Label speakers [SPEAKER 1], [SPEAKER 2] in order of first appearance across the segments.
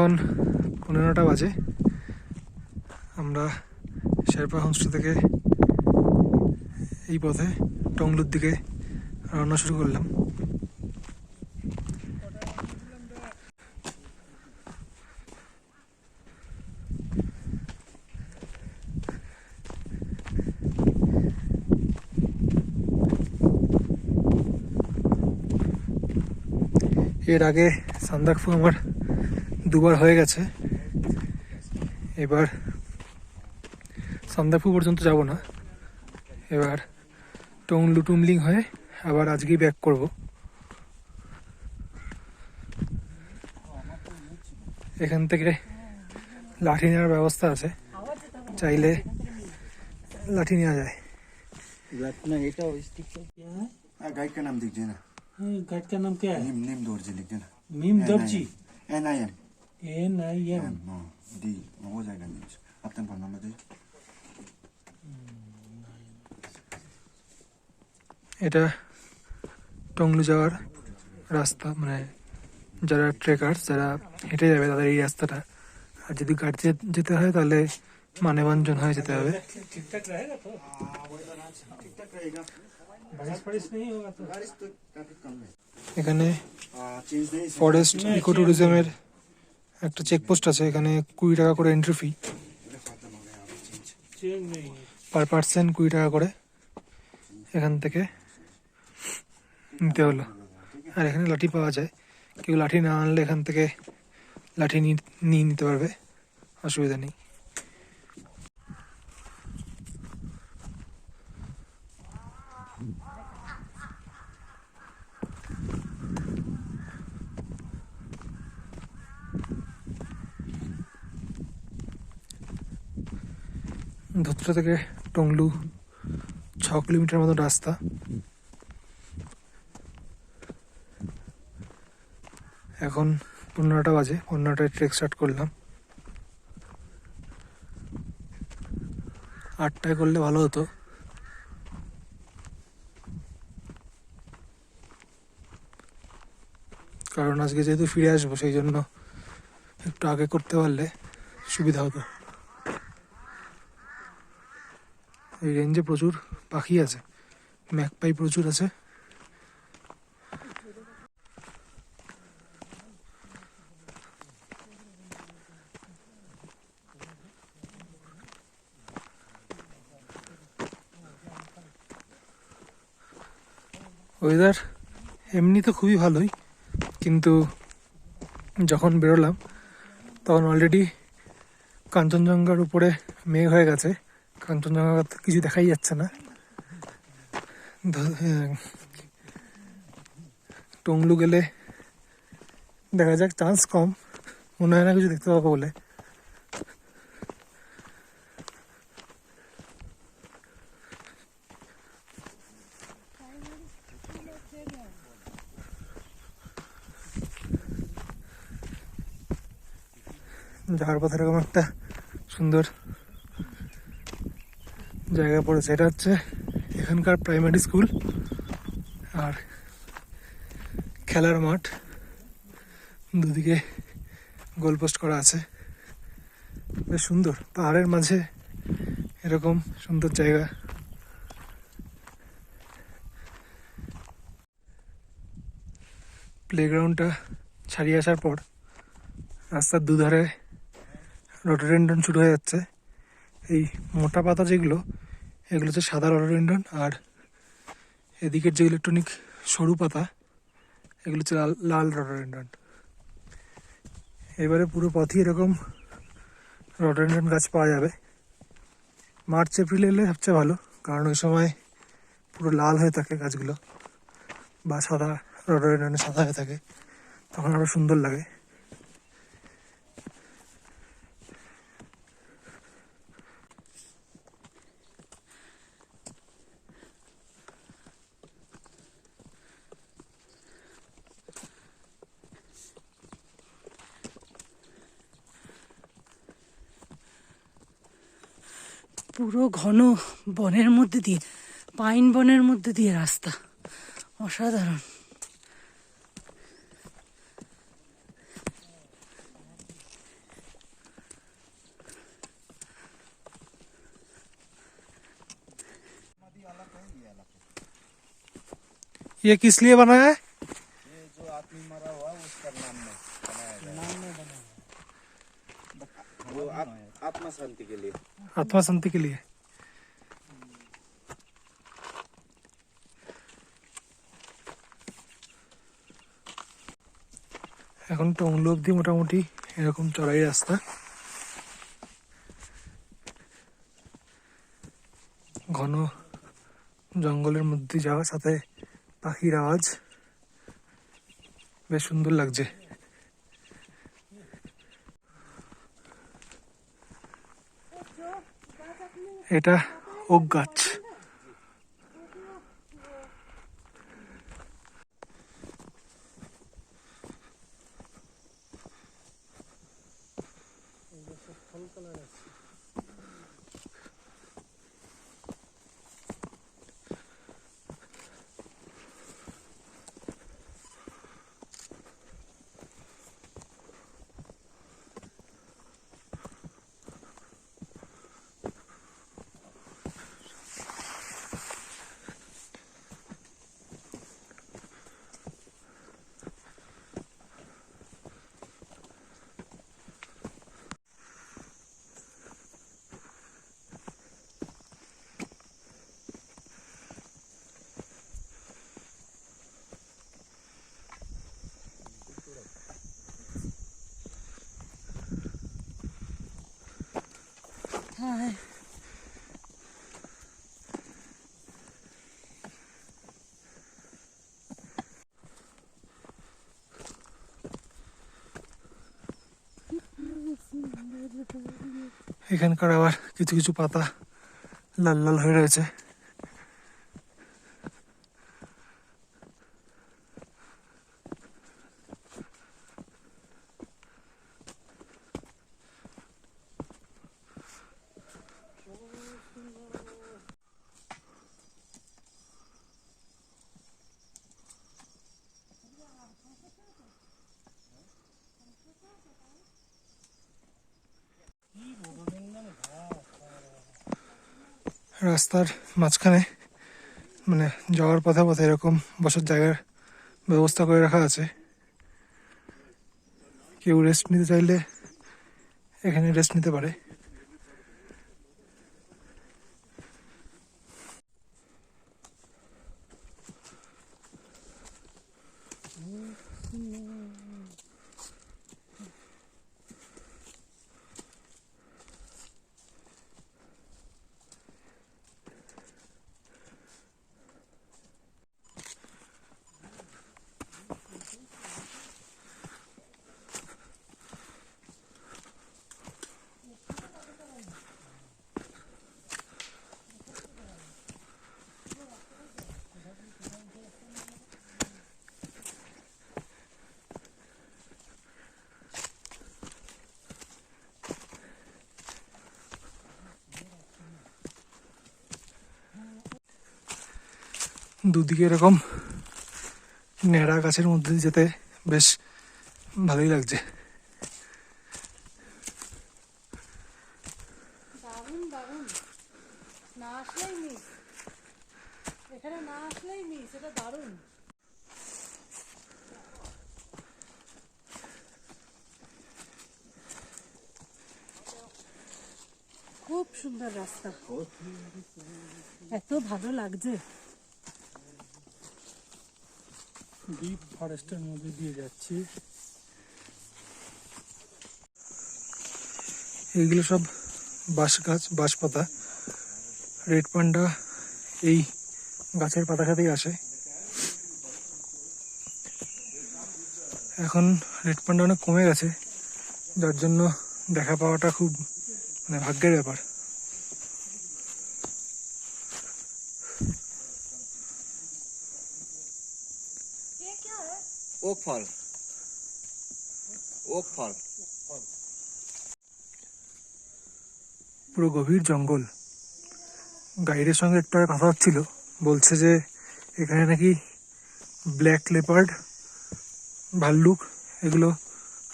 [SPEAKER 1] এখন 15টা বাজে। আমরা শেরপা হোমস্টে থেকে এই পথে টংলুর দিকে রওনা শুরু করলাম। এর আগে সান্দাকফু আমার দুবার হয়ে গেছে। এবার সান্দাকফু পর্যন্ত যাব না, এবার টংলু টুমলিং হয়ে আবার আজকেই ব্যাক করব। এখান থেকে লাঠি নেওয়ার ব্যবস্থা আছে, চাইলে লাঠি নেওয়া যায়।
[SPEAKER 2] गाइड का नाम दीजिए ना।
[SPEAKER 3] गाइड का नाम क्या है?
[SPEAKER 2] नीम नीम दौड़जी लिख देना।
[SPEAKER 3] मीम दर्जी
[SPEAKER 2] NIM
[SPEAKER 3] NIM।
[SPEAKER 2] डी हो जाएगा न्यूज अब तक पढ़ना मत।
[SPEAKER 1] এটা টংলু যাওয়ার রাস্তা, মানে যারা ট্রেকার্স, যারা হেঁটে যাবে তাদের এই রাস্তাটা। আর যদি গাড়িতে যেতে হয় তাহলে মানেভঞ্জন হয়ে যেতে হবে।
[SPEAKER 3] ठीक-ठाक रहेगा तो?
[SPEAKER 2] ठीक-ठाक रहेगा।
[SPEAKER 3] बारिश नहीं होगा तो?
[SPEAKER 2] बारिश तो काफी कम है।
[SPEAKER 1] এখানে
[SPEAKER 2] चेंज नहीं
[SPEAKER 1] ফরেস্ট ইকো ট্যুরিজমের একটা চেকপোস্ট আছে, এখানে 20 টাকা করে এন্ট্রি ফি,
[SPEAKER 3] चेंज नहीं है।
[SPEAKER 1] পার পার্সন 20 টাকা করে এখান থেকে নিতে হলো। আর এখানে লাঠি পাওয়া যায়, কেউ লাঠি না আনলে এখান থেকে লাঠি নিয়ে নিতে পারবে, অসুবিধা নেই। ধুতরা থেকে টংলু 6 কিলোমিটার মতো রাস্তা। এখন 15টা বাজে, 15টায় ট্রেক স্টার্ট করলাম। 8টায় করলে ভালো হতো, কারণ আজকে যেহেতু ফিরে আসবো সেই জন্য একটু আগে করতে পারলে সুবিধা হতো। এই রেঞ্জে প্রচুর পাখি আছে, ম্যাকপাই প্রচুর আছে। ওয়েদার এমনি তো খুবই ভালোই, কিন্তু যখন বেরোলাম তখন অলরেডি কাঞ্চনজঙ্ঘার উপরে মেঘ হয়ে গেছে, কাঞ্চনজঙ্ঘা কিছু দেখাই যাচ্ছে না। টংলু গেলে দেখা যাক, চান্স কম, মনে হয় না কিছু দেখতে পাবো বলে। যাওয়ার পথে এরকম একটা সুন্দর জায়গা পড়েছে, এটা হচ্ছে এখানকার প্রাইমারি স্কুল আর খেলার মাঠ, দুদিকে গোলপোস্ট করা আছে, বেশ সুন্দর। পাহাড়ের মাঝে এরকম সুন্দর জায়গা। প্লেগ্রাউন্ডটা ছাড়িয়ে আসার পর রাস্তার দুধারে রডোডেনড্রন শুরু হয়ে যাচ্ছে। এই মোটা পাতা যেগুলো, এগুলো হচ্ছে সাদা রডোডেনড্রন, আর এদিকের যে ইলেকট্রনিক সরু পাতা, এগুলো হচ্ছে লাল রডোডেনড্রন। এবারে পুরো পথই এরকম রডোডেনড্রন গাছ পাওয়া যাবে। মার্চ এপ্রিল এলে সবচেয়ে ভালো, কারণ ওই সময় পুরো লাল হয়ে থাকে গাছগুলো, বা সাদা রডোডেনড্রনে সাদা হয়ে থাকে, তখন আরও সুন্দর লাগে।
[SPEAKER 4] পুরো ঘন বনের মধ্যে দিয়ে, পাইন বনের মধ্যে দিয়ে রাস্তা, অসাধারণ।
[SPEAKER 1] ये किस लिए बनाया है?
[SPEAKER 2] ये जो आदमी मरा हुआ उसका नाम में बनाया गया है। वो आत्मा शांति के लिए।
[SPEAKER 1] आत्मा शांति के लिए। এখন টংলু অব্দি মোটামুটি এরকম চড়াই রাস্তা। ঘন জঙ্গলের মধ্যে যাওয়ার সাথে পাখির আওয়াজ, বেশ সুন্দর লাগছে। এটা ওক গাছ।
[SPEAKER 4] হ্যাঁ,
[SPEAKER 1] এখানকার আবার কিছু কিছু পাতা লাল লাল হয়ে রয়েছে। রাস্তার মাঝখানে মানে যাওয়ার পথে পথে এরকম বসার জায়গার ব্যবস্থা করে রাখা আছে। কেউ রেস্ট নিতে চাইলে এখানে রেস্ট নিতে পারে। দুদিকে এরকম ন্যাড়া গাছের মধ্যে দিয়ে যেতে বেশ ভালোই লাগছে।
[SPEAKER 4] দারুণ দারুণ, না আসলেই মিস, এখানে না আসলেই মিস, এটা দারুণ। খুব সুন্দর রাস্তা, এত ভালো লাগছে।
[SPEAKER 3] ডিপ ফরেস্টের মধ্যে দিয়ে যাচ্ছি।
[SPEAKER 1] এইগুলো সব বাঁশ গাছ, বাঁশ পাতা। রেড পান্ডা এই গাছের পাতা খেতেই আসে। এখন রেড পান্ডা অনেক কমে গেছে, যার জন্য দেখা পাওয়াটা খুব মানে ভাগ্যের ব্যাপার।
[SPEAKER 2] ओक फल, ओक फल।
[SPEAKER 1] পুরো গভীর জঙ্গল। গাইডের সঙ্গে একটু আগে কথা হচ্ছিল, বলছে যে এখানে নাকি ব্ল্যাক লেপার্ড, ভাল্লুক এগুলো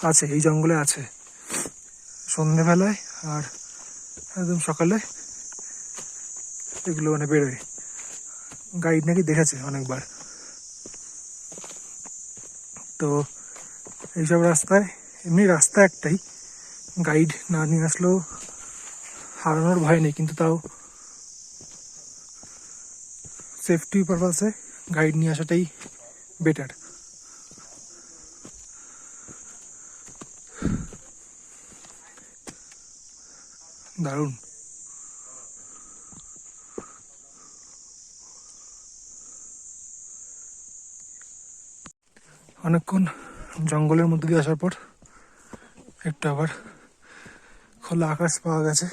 [SPEAKER 1] আছে, এই জঙ্গলে আছে। সন্ধেবেলায় আর একদম সকালে এগুলো মানে বেরোয়। গাইড নাকি দেখেছে অনেকবার। তো এইসব রাস্তায় এমনি রাস্তা একটাই, গাইড না নিয়ে আসলেও হারানোর ভয় নেই, কিন্তু তাও সেফটি পারপাসে গাইড নিয়ে আসাটাই বেটার। দারুণ। অনেকক্ষণ জঙ্গলের মধ্যে দিয়ে আসার পর একটু আবার খোলা আকাশ পাওয়া গেছে।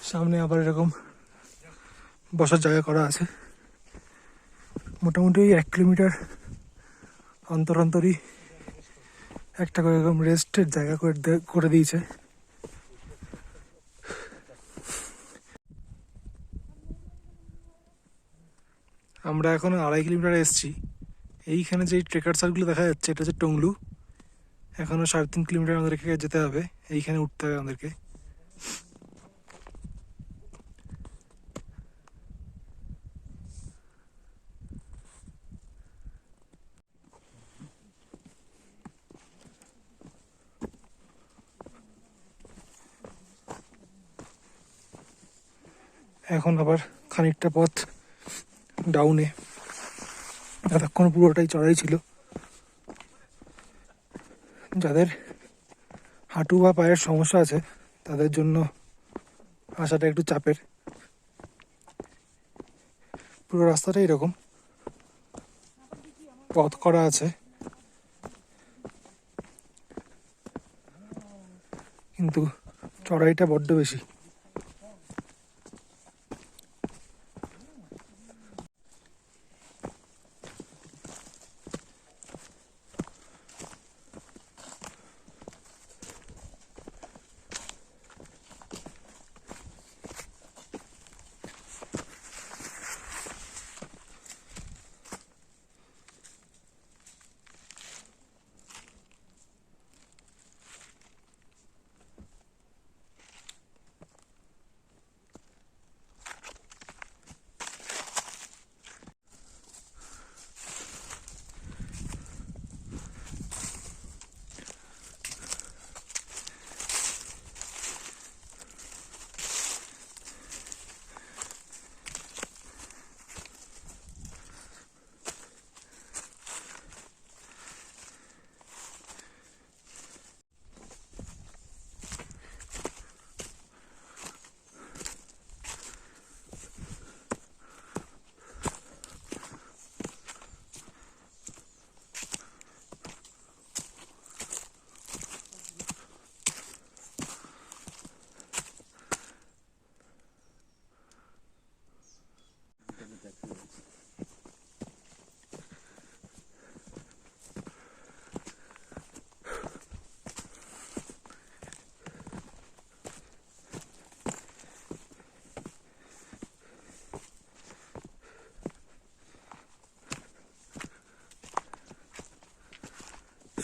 [SPEAKER 1] সামনে আবার এরকম বসার জায়গা করা আছে। মোটামুটি 1 কিলোমিটার অন্তর অন্তরই একটা করে এরকম রেস্টের জায়গা করে দিয়েছে। আমরা এখন 2.5 কিলোমিটার এসেছি। এইখানে যে ট্রেকার্সারগুলো দেখা যাচ্ছে এটা হচ্ছে টংলু। এখনো 3.5 কিলোমিটার আমাদেরকে যেতে হবে, এইখানে উঠতে হবে আমাদেরকে। এখন আবার খানিকটা পথ ডাউনে, এতক্ষণ পুরোটাই চড়াই ছিল। যাদের হাঁটু বা পায়ের সমস্যা আছে তাদের জন্য আসাটা একটু চাপের। পুরো রাস্তাটা এরকম পথ করা আছে, কিন্তু চড়াইটা বড্ড বেশি।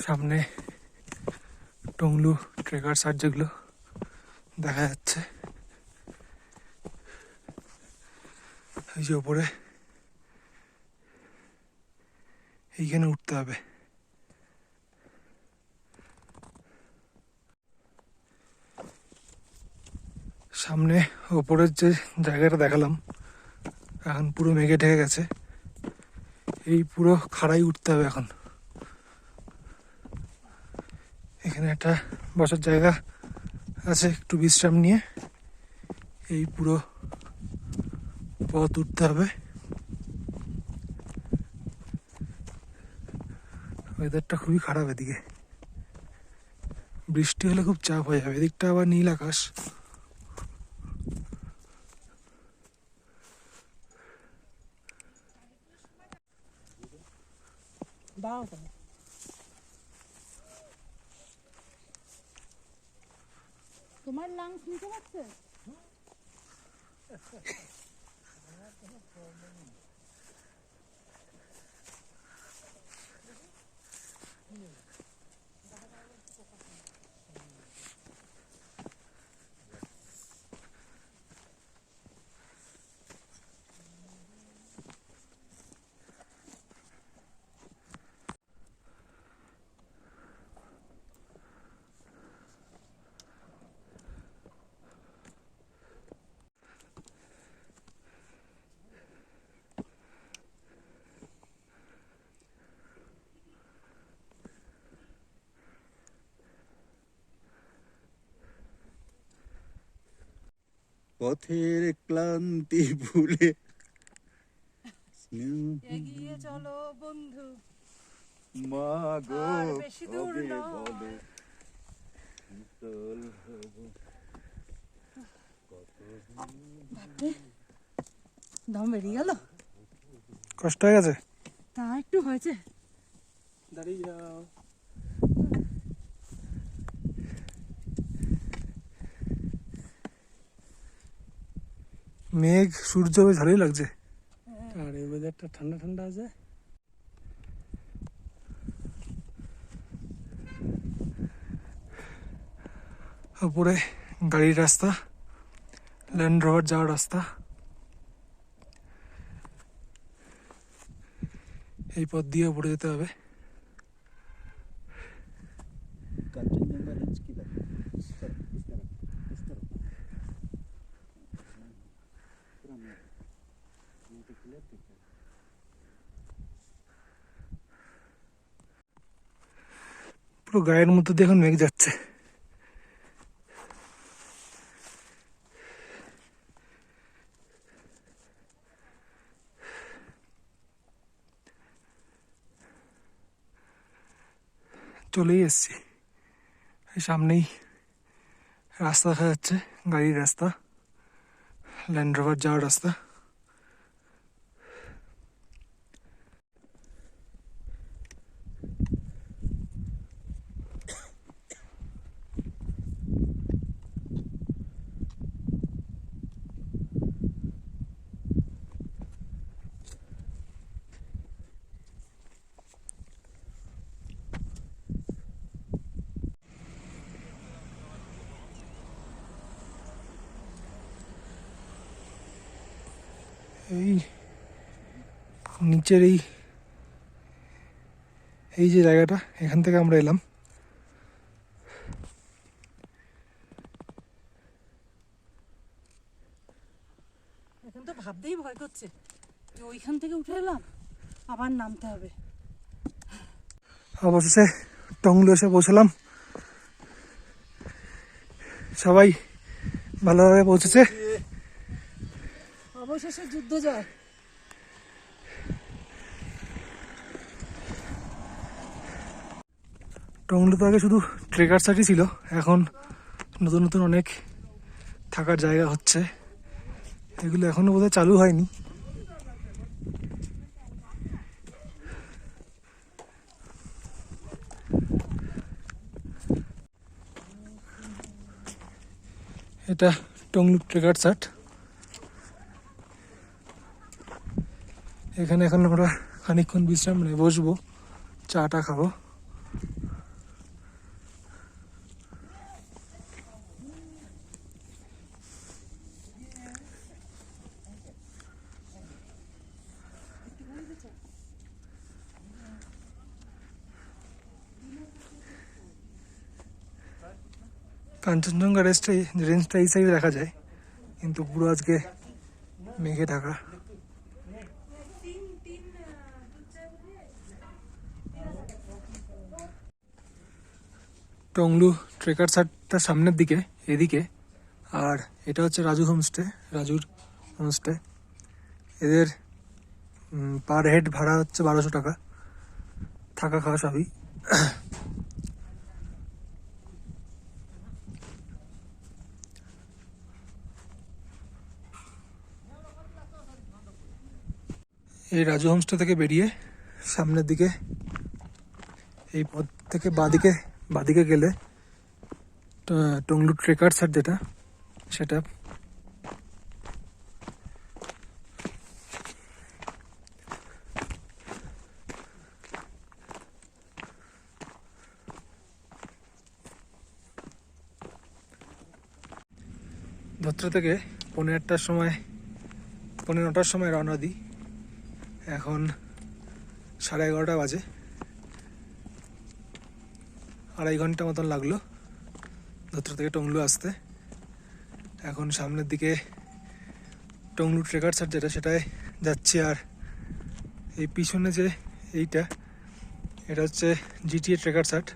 [SPEAKER 1] সামনে টংলু ট্রেকার্সার যেগুলো দেখা যাচ্ছে, এই যে ওপরে, এইখানে উঠতে হবে। সামনে ওপরের যে জায়গাটা দেখালাম এখন পুরো মেঘে ঢেকে গেছে, এই পুরো খাড়াই উঠতে হবে এখন। এখানে একটা বসার জায়গা আছে, একটু বিশ্রাম নিয়ে এই পুরো পথ উঠতে হবে। ওয়েদারটা খুবই খারাপ, এদিকে বৃষ্টি হলে খুব চাপ হয়ে যাবে। এদিকটা আবার নীল আকাশ।
[SPEAKER 4] তোমার লাংস নিতে পারছে?
[SPEAKER 2] পথের ক্লান্তি ভুলে
[SPEAKER 4] এগিয়ে চলো বন্ধু,
[SPEAKER 2] মাগো
[SPEAKER 4] আর বেশি দূর
[SPEAKER 2] কবে
[SPEAKER 4] নয়।
[SPEAKER 2] বলো শীতল হব।
[SPEAKER 4] দম বেরিয়ে গেল।
[SPEAKER 1] কষ্ট হয়ে গেছে।
[SPEAKER 4] তা একটু হয়েছে।
[SPEAKER 3] দাঁড়িয়ে যাও।
[SPEAKER 1] মেঘ সূর্য বেশ ভালোই লাগছে।
[SPEAKER 3] আর এই ওয়েদারটা ঠান্ডা ঠান্ডা আছে।
[SPEAKER 1] উপরে গাড়ির রাস্তা, ল্যান্ড রোভার যাওয়ার রাস্তা। এই পথ দিয়ে উপরে যেতে হবে।
[SPEAKER 2] কাঞ্চনজঙ্ঘা রেঞ্জ কি দেখো इस तरफ इस तरफ पूरा मेघ ये तो क्लियर दिख रहा है।
[SPEAKER 1] পুরো গায়ের মধ্যে দিয়ে এখন মেঘ যাচ্ছে। চলেই এসছি, এই সামনেই রাস্তা দেখা যাচ্ছে, গাড়ির রাস্তা, ল্যান্ড রোভার যাওয়ার রাস্তা। এই নিচের এই যে জায়গাটা, এখান থেকে আমরা এলাম।
[SPEAKER 4] এখন তো ভাবতেই ভয় করছে যে ওইখান থেকে উঠে এলাম, আবার নামতে হবে।
[SPEAKER 1] অবশেষে টংলু এসে পৌঁছলাম। সবাই ভালোভাবে পৌঁছেছে।
[SPEAKER 4] অবশেষে যুদ্ধ জয়।
[SPEAKER 1] টংলু তো আগে শুধু ট্রেকার সাইটই ছিল, এখন নতুন নতুন অনেক থাকার জায়গা হচ্ছে। এগুলো এখনো বোধহয় চালু হয়নি। এটা টংলু ট্রেকার সাইট। এখানে এখন আমরা খানিকক্ষণ বিশ্রাম নিয়ে বসবো, চাটা খাবো। কাঞ্চনজঙ্ঘা রেঞ্জটা এই সাইডে দেখা যায়, কিন্তু পুরো আজকে মেঘে ঢাকা। টংলু ট্রেকার সাইটটা সামনের দিকে, এদিকে। আর এটা হচ্ছে রাজু হোমস্টে, রাজুর হোমস্টে। এদের পার হেড ভাড়া হচ্ছে 1200 টাকা, থাকা খাওয়া সবই। এই রাজু হোমস্টে থেকে বেরিয়ে সামনের দিকে এই পথ থেকে বাদিকে গেলে টংলু ট্রেকার সাইট যেটা, সেটা ধত্রা থেকে 9:30টার সময় 9:30টার সময় রওনা দিই। এখন 11:30 বাজে। 2.5 ঘন্টা মতন লাগলো ধত্রা থেকে টংলু আসতে। এখন সামনের দিকে টংলু ট্রেকার সাইট যেটা, সেটায় যাচ্ছি। আর এই পিছনে যে এটা হচ্ছে জিটিএ ট্রেকার সাইট।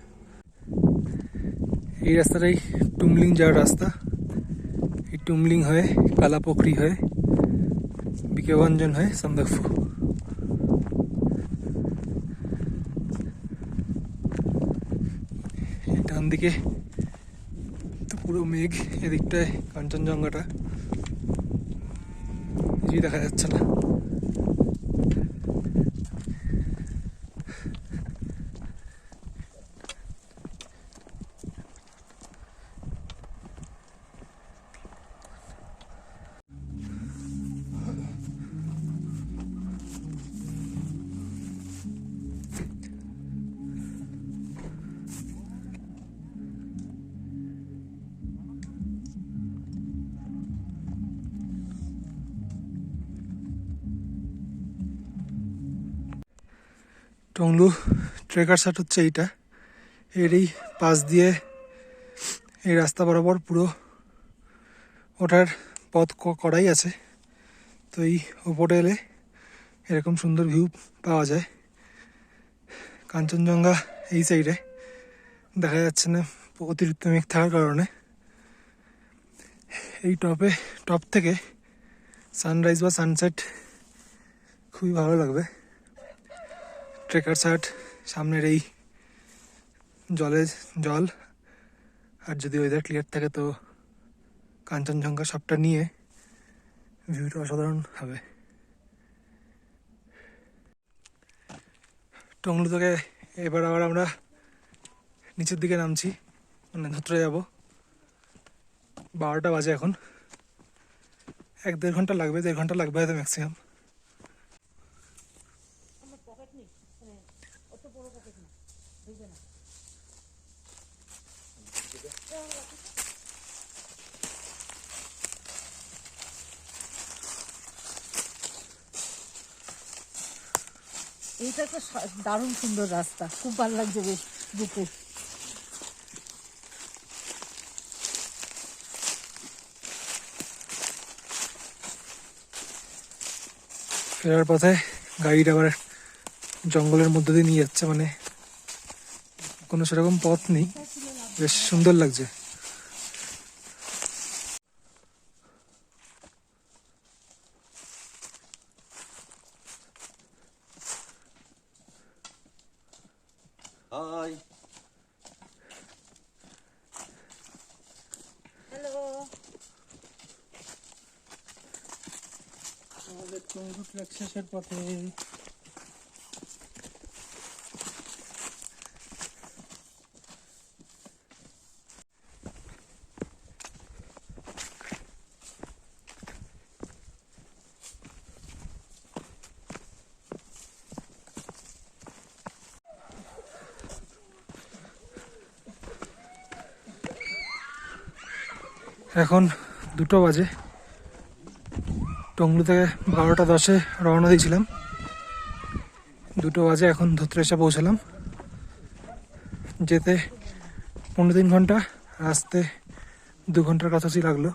[SPEAKER 1] এই রাস্তাটাই টুমলিং যাওয়ার রাস্তা। এই টুমলিং হয়ে কালাপোখরি হয়ে বিকেওয়াঞ্জন হয়ে সামদাকফু। এই ডান দিকে তো পুরো মেঘ, এদিকটায় কাঞ্চনজঙ্ঘাটা কিছুই দেখা যাচ্ছে না। টংলু ট্রেকার সাট হচ্ছে এইটা, এরই পাশ দিয়ে এই রাস্তা বরাবর পুরো ওঠার পথ করাই আছে। তো এই ওপরে এলে এরকম সুন্দর ভিউ পাওয়া যায়। কাঞ্চনজঙ্ঘা এই সাইডে দেখা যাচ্ছে না অতিরিক্ত মেঘ থাকার কারণে। এই টপ থেকে সানরাইজ বা সানসেট খুবই ভালো লাগবে। ট্রেকার শার্ট, সামনের এই জল, আর যদি ওয়েদার ক্লিয়ার থাকে তো কাঞ্চনজঙ্ঘা সবটা নিয়ে ভিউটা অসাধারণ হবে। টংলু থেকে এবার আবার আমরা নিচের দিকে নামছি, মানে ধুতরে যাব। 12টা বাজে এখন, 1-1.5 ঘন্টা লাগবে, 1.5 ঘন্টা লাগবে হয়তো ম্যাক্সিমাম।
[SPEAKER 4] এইটা তো দারুণ সুন্দর রাস্তা, খুব ভালো লাগছে বেশ যেতে।
[SPEAKER 1] ফেরার পথে গাড়িটা আবার জঙ্গলের মধ্যে দিয়ে নিয়ে যাচ্ছে, মানে কোনো সেরকম পথ নেই, বেশ সুন্দর লাগছে।
[SPEAKER 2] হাই,
[SPEAKER 4] হ্যালো,
[SPEAKER 3] আমাদের টংলু ট্রেক শেষের পথে
[SPEAKER 1] এখন 2টো বাজে। টংলু থেকে 12টা 10-এ রওনা দিয়েছিলাম, 2টো বাজে এখন ধুতরে এসে পৌঁছালাম। যেতে 15-3 ঘন্টা, আসতে 2 ঘন্টার কাছাকাছি লাগলো।